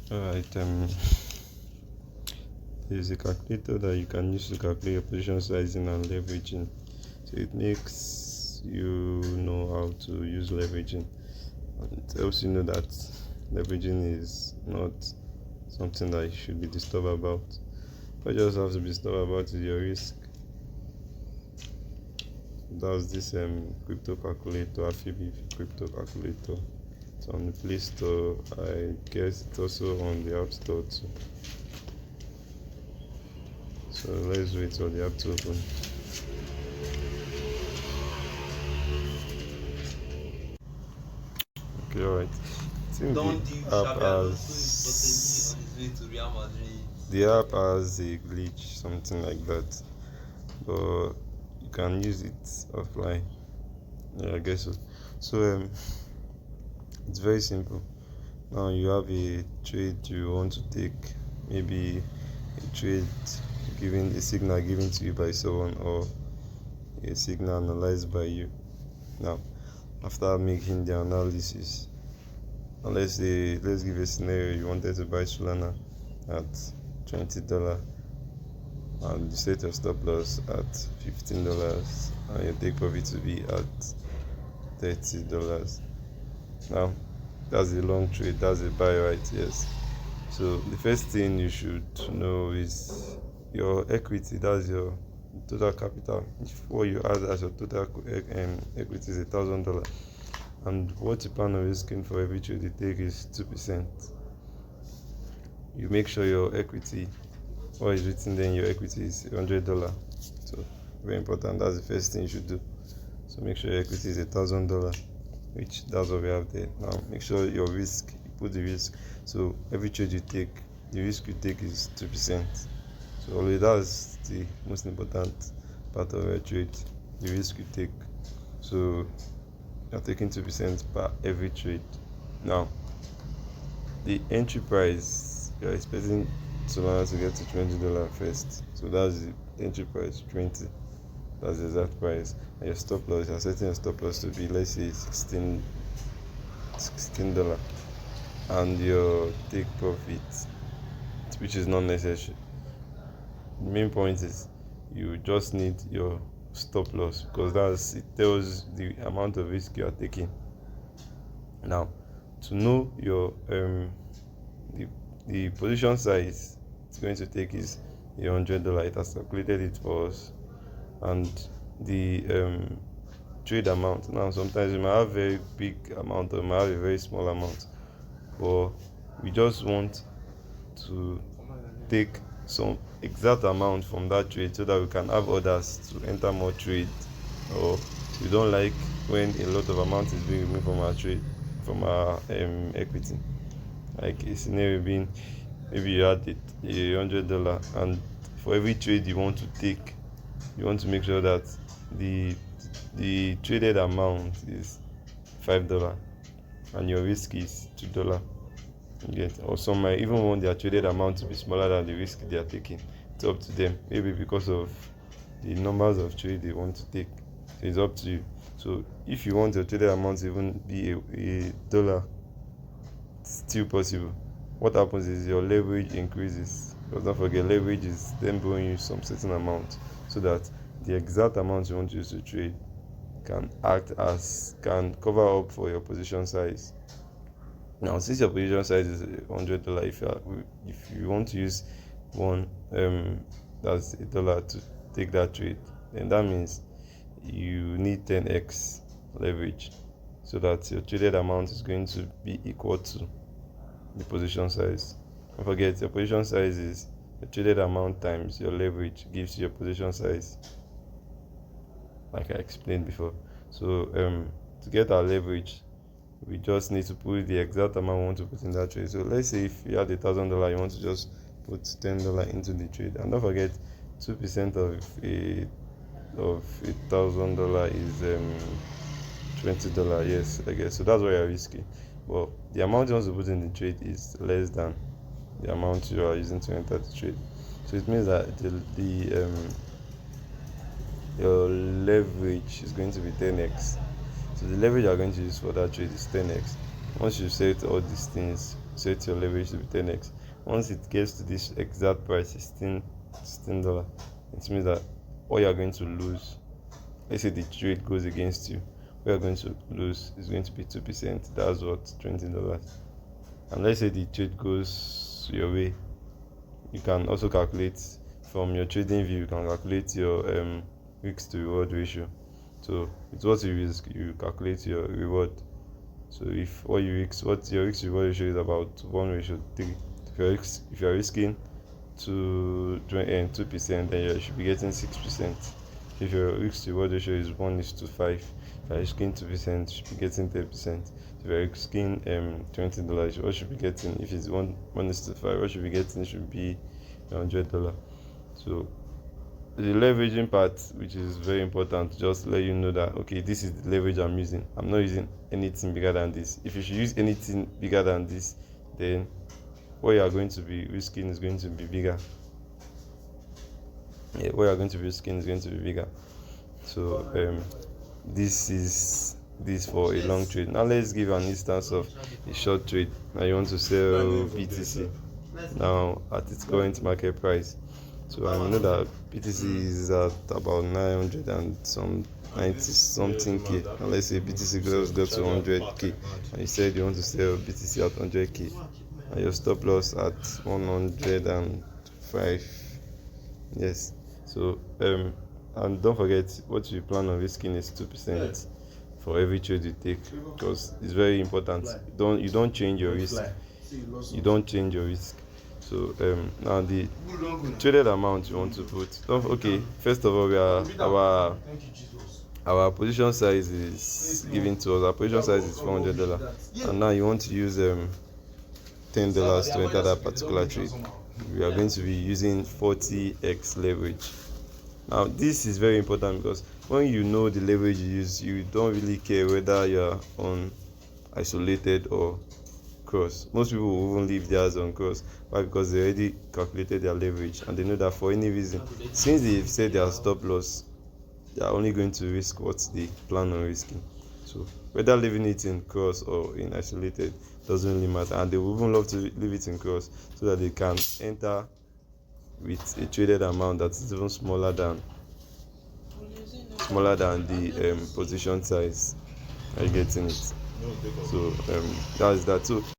Alright, there's a calculator that you can use to calculate your position sizing and leveraging. So it makes you know how to use leveraging, and it helps you know that leveraging is not something that you should be disturbed about. What you just have to be disturbed about is your risk. That's this crypto calculator, Afibie crypto calculator. It's on the Play Store. I guess it's also on the App Store too. So let's wait for the app to open. Okay, alright. I think the app has a glitch, something like that. But you can use it offline. Yeah, I guess so. So it's very simple. Now you have a trade you want to take, maybe a trade given a signal given to you by someone, or a signal analyzed by you. Now, after making the analysis, and let's give a scenario: you wanted to buy Solana at $20, and you set your stop loss at $15, and your take profit to be at $30. Now, that's a long trade, that's a buy, right? Yes. So the first thing you should know is your equity. That's your total capital. If what you add as your total equity is $1,000, and what you plan on risking for every trade you take is 2%, you make sure your equity, what is written there in your equity, is $100. So very important. That's the first thing you should do. So make sure your equity is $1,000, which that's what we have there. Now make sure your risk, you put the risk. So every trade you take, the risk you take is 2%. So always, that's the most important part of a trade, the risk you take. So you're taking 2% per every trade. Now the entry price, you're expecting Solana to get to $20 first. So that's the entry price, 20. That's the exact price. And your stop loss, you're setting your stop loss to be, let's say, $16. And your take profit, which is not necessary. The main point is you just need your stop loss, because it tells the amount of risk you are taking. Now, to know your the position size it's going to take is $100. It has calculated it for us. And the trade amount, now sometimes you might have a very big amount, or you might have a very small amount, but we just want to take some exact amount from that trade so that we can have others to enter more trade. Or we don't like when a lot of amount is being removed from our trade, from our equity. Like a scenario being, maybe you had it $100, and for every trade you want to take, you want to make sure that the traded amount is $5 and your risk is $2. Or some might even want their traded amount to be smaller than the risk they are taking. It's up to them, maybe because of the numbers of trade they want to take. So it's up to you. So if you want your traded amount to even be a dollar, it's still possible. What happens is your leverage increases, because don't forget, leverage is them borrowing you some certain amount, so that the exact amount you want to use to trade can cover up for your position size. Now, since your position size is $100, if you want to use one that's $1 to take that trade, then that means you need 10x leverage, so that your traded amount is going to be equal to the position size. Don't forget, your position size is your traded amount times your leverage gives you your position size, like I explained before. So to get our leverage, we just need to put the exact amount we want to put in that trade. So let's say if you had $1,000, you want to just put $10 into the trade, and don't forget, 2% of $1,000 is $20. Yes, I guess so. That's why you're risky. But the amount you want to put in the trade is less than the amount you are using to enter the trade. So it means that your leverage is going to be 10x. So the leverage you are going to use for that trade is 10x. Once you set all these things, set your leverage to be 10x. Once it gets to this exact price, $16, it means that all you are going to lose, let's say the trade goes against you, what you're going to lose is going to be 2%. That's what, $20. And let's say the trade goes your way, you can also calculate from your trading view, you can calculate your risk to reward ratio. So it's what you risk, you calculate your reward. So if what your risk to reward ratio is about 1:3, if you're risking to 2%, then you should be getting 6%. If your risk to reward ratio is 1:5, if you're risking 2%, you should be getting 10%. If you're risking $20, what should be getting, if it's 1:5, what should be getting should be $100. So the leveraging part, which is very important, just let you know that okay, this is the leverage I'm using. I'm not using anything bigger than this. If you should use anything bigger than this, then what you are going to be risking is going to be bigger. What you are going to be risking is going to be bigger. So this is for a long trade. Now let's give an instance of a short trade. Now you want to sell BTC now at its current market price. So I know that BTC is at about 900 and some 90 something K. And let's say BTC goes to 100K, and you said you want to sell BTC at 100K, and your stop loss at 105. Yes. So and don't forget, what you plan on risking is 2% for every trade you take, because it's very important. You don't change your risk. You don't change your risk. So now the traded amount you want to put. Okay, first of all, our position size is given to us. Our position size is $400, and now you want to use $10 to enter that particular trade. We are going to be using 40x leverage. Now this is very important, because when you know the leverage you use, you don't really care whether you're on isolated or cross. Most people will even leave theirs on cross. Why? Because they already calculated their leverage, and they know that for any reason, since they've set their stop loss, they are only going to risk what they plan on risking. So whether leaving it in cross or in isolated doesn't really matter, and they will even love to leave it in cross so that they can enter with a traded amount that is even smaller than the position size. Are you getting it? So that's that. So